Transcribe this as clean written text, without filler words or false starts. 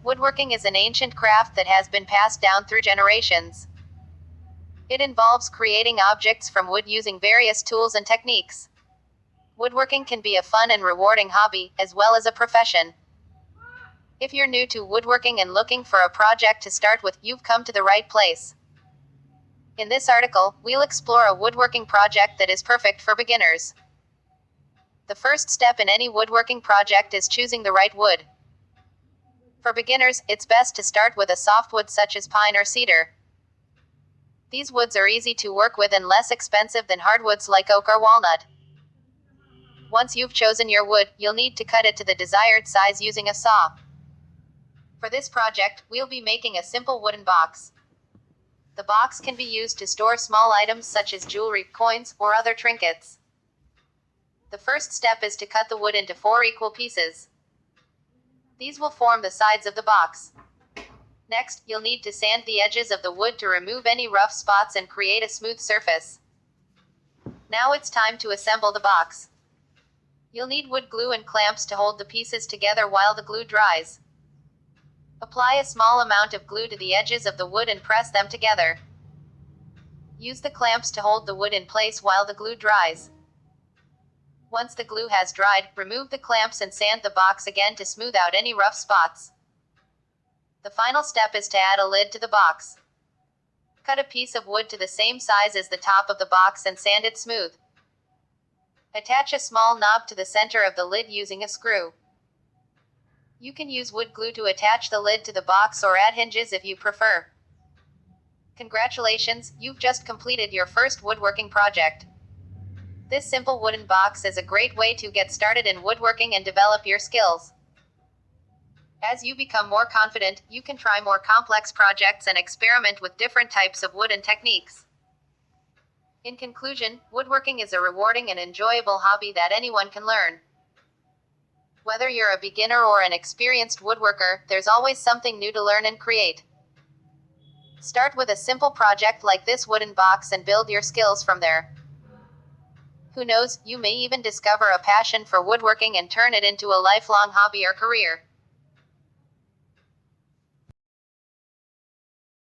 Woodworking is an ancient craft that has been passed down through generations. It involves creating objects from wood using various tools and techniques. Woodworking can be a fun and rewarding hobby, as well as a profession. If you're new to woodworking and looking for a project to start with, you've come to the right place. In this article, we'll explore a woodworking project that is perfect for beginners. The first step in any woodworking project is choosing the right wood. For beginners, it's best to start with a softwood such as pine or cedar. These woods are easy to work with and less expensive than hardwoods like oak or walnut. Once you've chosen your wood, you'll need to cut it to the desired size using a saw. For this project, we'll be making a simple wooden box. The box can be used to store small items such as jewelry, coins, or other trinkets. The first step is to cut the wood into 4 equal pieces. These will form the sides of the box. Next, you'll need to sand the edges of the wood to remove any rough spots and create a smooth surface. Now it's time to assemble the box. You'll need wood glue and clamps to hold the pieces together while the glue dries. Apply a small amount of glue to the edges of the wood and press them together. Use the clamps to hold the wood in place while the glue dries. Once the glue has dried, remove the clamps and sand the box again to smooth out any rough spots. The final step is to add a lid to the box. Cut a piece of wood to the same size as the top of the box and sand it smooth. Attach a small knob to the center of the lid using a screw. You can use wood glue to attach the lid to the box or add hinges if you prefer. Congratulations, you've just completed your first woodworking project. This simple wooden box is a great way to get started in woodworking and develop your skills. As you become more confident, you can try more complex projects and experiment with different types of wood and techniques. In conclusion, woodworking is a rewarding and enjoyable hobby that anyone can learn. Whether you're a beginner or an experienced woodworker, there's always something new to learn and create. Start with a simple project like this wooden box and build your skills from there. Who knows, you may even discover a passion for woodworking and turn it into a lifelong hobby or career.